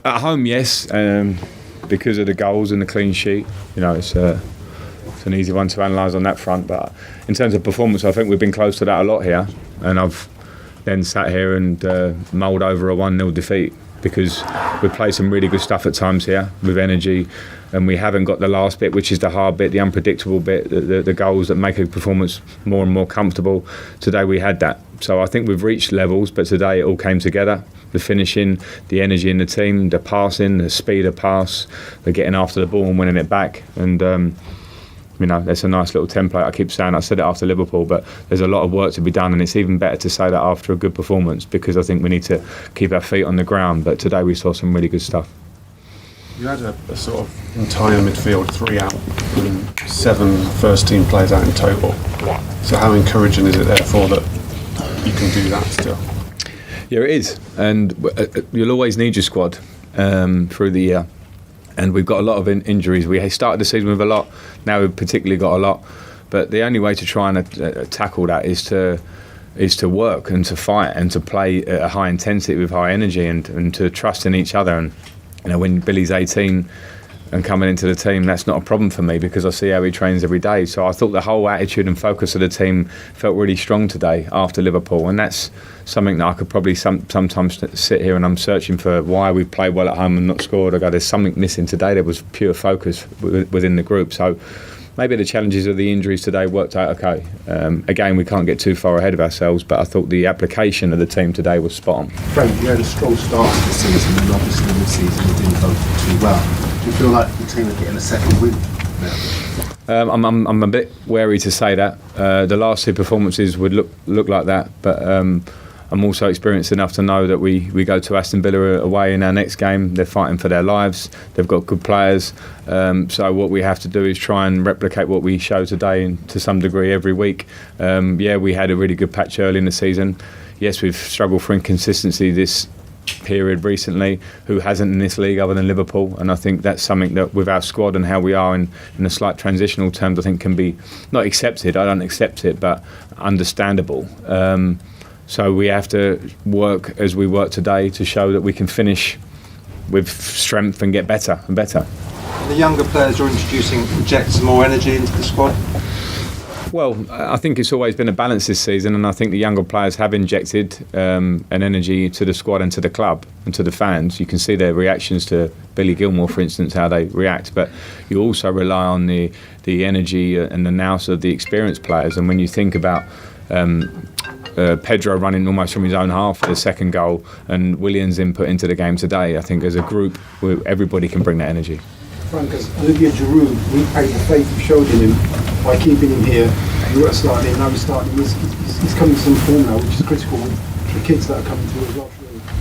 At home, yes, because of the goals and the clean sheet. You know, it's an easy one to analyse on that front. But in terms of performance, I think we've been close to that a lot here, and I've then sat here and mulled over a 1-0 defeat because we've played some really good stuff at times here with energy, and we haven't got the last bit, which is the hard bit, the unpredictable bit, the goals that make a performance more and more comfortable. Today we had that. So I think we've reached levels, but today it all came together. The finishing, the energy in the team, the passing, the speed of pass, the getting after the ball and winning it back. And you know, that's a nice little template. I keep saying, I said it after Liverpool, but there's a lot of work to be done, and it's even better to say that after a good performance, because I think we need to keep our feet on the ground. But today we saw some really good stuff. You had a sort of entire midfield, 3 out, and 7 first-team players out in total. So how encouraging is it therefore that you can do that still? Yeah, it is, and you'll always need your squad through the year. And we've got a lot of injuries. We started the season with a lot. Now we've particularly got a lot. But the only way to try and tackle that is to work and to fight and to play at a high intensity with high energy and to trust in each other. And you know, when Billy's 18 and coming into the team, that's not a problem for me because I see how he trains every day. So I thought the whole attitude and focus of the team felt really strong today after Liverpool, and that's something that I could probably sometimes sit here and I'm searching for why we played well at home and not scored. I go, there's something missing today. There was pure focus within the group. So maybe the challenges of the injuries today worked out okay. Again, we can't get too far ahead of ourselves, but I thought the application of the team today was spot on. Frank, you had a strong start to the season, and obviously this season it didn't go too well. Do you feel like the team are getting a second win now? I'm a bit wary to say that. The last 2 performances would look like that, but I'm also experienced enough to know that we go to Aston Villa away in our next game. They're fighting for their lives. They've got good players. So what we have to do is try and replicate what we show today, and to some degree every week. Yeah, we had a really good patch early in the season. Yes, we've struggled for inconsistency this period recently. Who hasn't in this league other than Liverpool? And I think that's something that with our squad and how we are in a slight transitional terms, I think can be not accepted. I don't accept it, but understandable. So we have to work as we work today to show that we can finish with strength and get better and better. The younger players you're introducing inject some more energy into the squad? Well, I think it's always been a balance this season, and I think the younger players have injected an energy to the squad and to the club and to the fans. You can see their reactions to Billy Gilmour, for instance, how they react, but you also rely on the energy and the nous of the experienced players. And when you think about Pedro running almost from his own half for the second goal and Willian's input into the game today, I think as a group everybody can bring that energy. Frank, as Olivier Giroud repaid the faith you showed in him by keeping him here. You were at starting, now he's starting. He's coming to some form now, which is critical for kids that are coming through as well.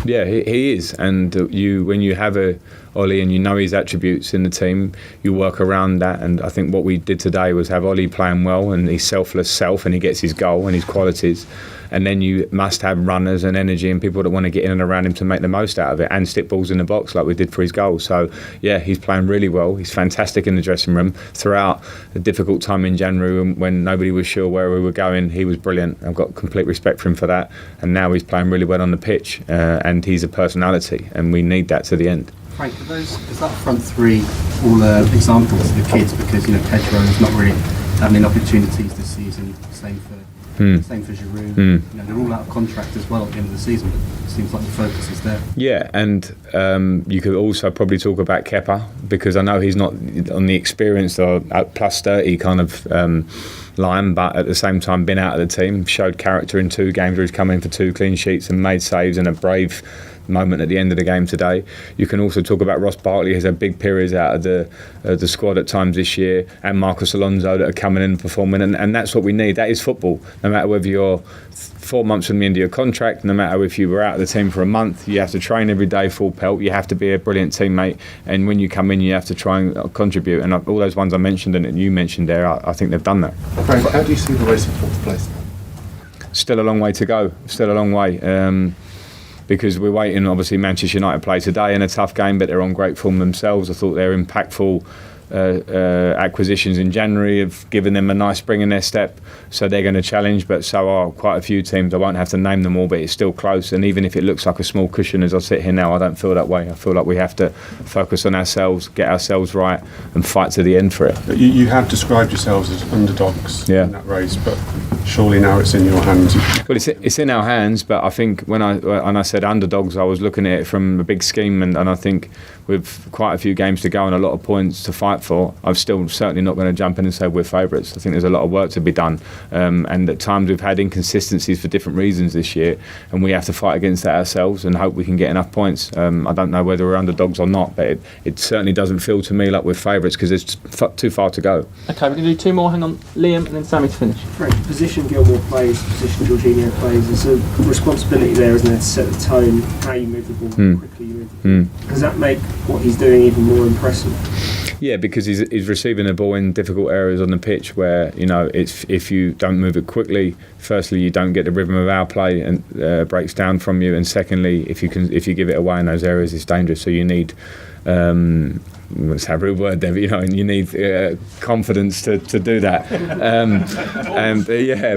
Yeah, he is, and when you have a Ollie and you know his attributes in the team, you work around that. And I think what we did today was have Ollie playing well and his selfless self, and he gets his goal and his qualities. And then you must have runners and energy and people that want to get in and around him to make the most out of it and stick balls in the box like we did for his goal. So yeah, he's playing really well. He's fantastic in the dressing room throughout the difficult time in January when nobody was sure where we were going. He was brilliant. I've got complete respect for him for that. And now he's playing really well on the pitch, and he's a personality, and we need that to the end. Frank, is that front 3 all examples of the kids? Because Pedro is not really having any opportunities this season. Same for Giroud. They're all out of contract as well at the end of the season, but it seems like the focus is there. Yeah, and you could also probably talk about Kepa, because I know he's not on the experienced or plus 30 kind of line, but at the same time been out of the team, showed character in 2 games where he's come in for 2 clean sheets and made saves and a brave moment at the end of the game today. You can also talk about Ross Barkley, who's had big periods out of the squad at times this year, and Marcos Alonso that are coming in and performing, and that's what we need. That is football. No matter whether you're 4 months from the end of your contract, no matter if you were out of the team for a month, you have to train every day full pelt. You have to be a brilliant teammate, and when you come in you have to try and contribute, and all those ones I mentioned and you mentioned there, I think they've done that. Frank, how do you see the race for 4th place now? Still a long way to go, still a long way. Because we're waiting, obviously Manchester United play today in a tough game, but they're on great form themselves. I thought they're impactful acquisitions in January have given them a nice spring in their step, so they're going to challenge, but so are quite a few teams. I won't have to name them all, but it's still close, and even if it looks like a small cushion as I sit here now, I don't feel that way. I feel like we have to focus on ourselves, get ourselves right, and fight to the end for it. You have described yourselves as underdogs in that race, but surely now it's in your hands. Well, it's in our hands, but I think when I said underdogs, I was looking at it from a big scheme, and I think with quite a few games to go and a lot of points to fight for, I'm still certainly not going to jump in and say we're favourites. I think there's a lot of work to be done, and at times we've had inconsistencies for different reasons this year, and we have to fight against that ourselves and hope we can get enough points. I don't know whether we're underdogs or not, but it certainly doesn't feel to me like we're favourites because there's too far to go. Okay, we're going to do two more. Hang on, Liam and then Sammy to finish. Right, position Gilmore plays, position Jorginho plays. There's a responsibility there, isn't there, to set the tone, how you move the ball, how quickly you move the ball. Does that make what he's doing even more impressive? Yeah, because he's receiving the ball in difficult areas on the pitch where, you know, it's if you don't move it quickly, firstly you don't get the rhythm of our play and breaks down from you, and secondly if you give it away in those areas it's dangerous. So you need it's a rude word there, but, you know, and you need confidence to do that.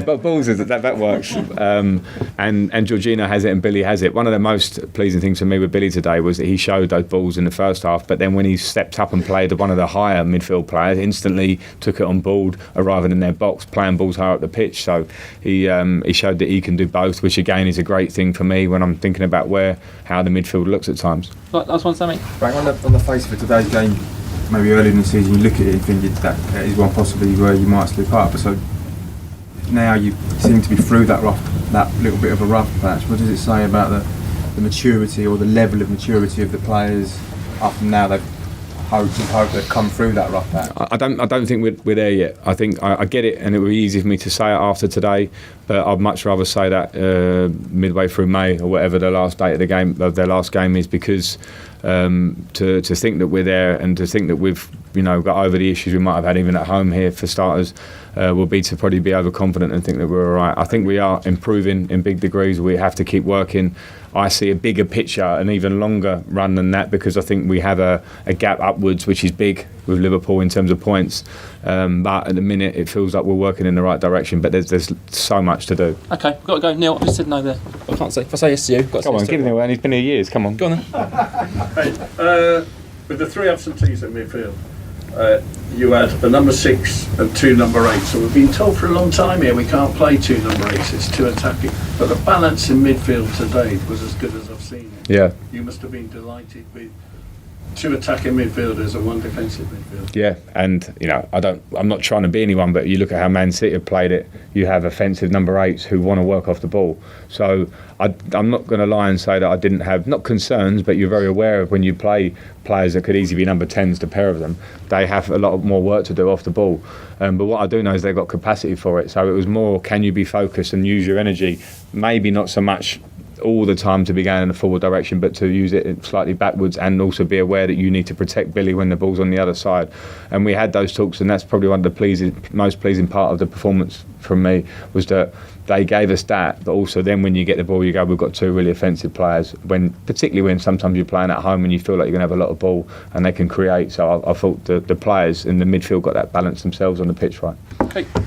But balls that works. And Jorginho has it and Billy has it. One of the most pleasing things for me with Billy today was that he showed those balls in the first half, but then when he stepped up and played one of the higher midfield players, instantly took it on board, arriving in their box, playing balls higher up the pitch. So he showed that he can do both, which again is a great thing for me when I'm thinking about how the midfield looks at times. Right, last one, Sammy. Right, on the face of it, today's game, maybe early in the season, you look at it and think that is one possibly where you might slip up. But so now you seem to be through that little bit of a rough patch. What does it say about the maturity or the level of maturity of the players up and now they've come through that rough patch? I don't think we're there yet. I think I get it, and it would be easy for me to say it after today, but I'd much rather say that midway through May or whatever the last date of their last game is, because to think that we're there and to think that we've got over the issues we might have had even at home here for starters will be to probably be overconfident and think that we're all right. I think we are improving in big degrees. We have to keep working. I see a bigger picture, an even longer run than that, because I think we have a gap upwards which is big with Liverpool in terms of points, but at the minute it feels like we're working in the right direction, but there's so much to do. Okay, we've got to go. Neil, I just said no there. I can't say. If I say yes to you, I've got to Come say on, give him away, and he's been here years. Come on. Go on then. Right, with the three absentees at midfield, you had a number 6 and 2 number 8s. So we've been told for a long time here we can't play 2 number 8s, it's too attacking. But the balance in midfield today was as good as I've seen it. Yeah. You must have been delighted with 2 attacking midfielders and 1 defensive midfielder. Yeah, and I'm not trying to be anyone, but you look at how Man City have played it. You have offensive number 8s who want to work off the ball. So I'm not going to lie and say that I didn't have, not concerns, but you're very aware of when you play players that could easily be number 10s, the pair of them, they have a lot more work to do off the ball. But what I do know is they've got capacity for it. So it was more, can you be focused and use your energy? Maybe not so much all the time to be going in a forward direction, but to use it slightly backwards, and also be aware that you need to protect Billy when the ball's on the other side. And we had those talks, and that's probably one of the most pleasing part of the performance from me, was that they gave us that, but also then when you get the ball, you go, we've got 2 really offensive players, particularly when sometimes you're playing at home and you feel like you're going to have a lot of ball and they can create. So I thought the players in the midfield got that balance themselves on the pitch right. Okay. Thank you.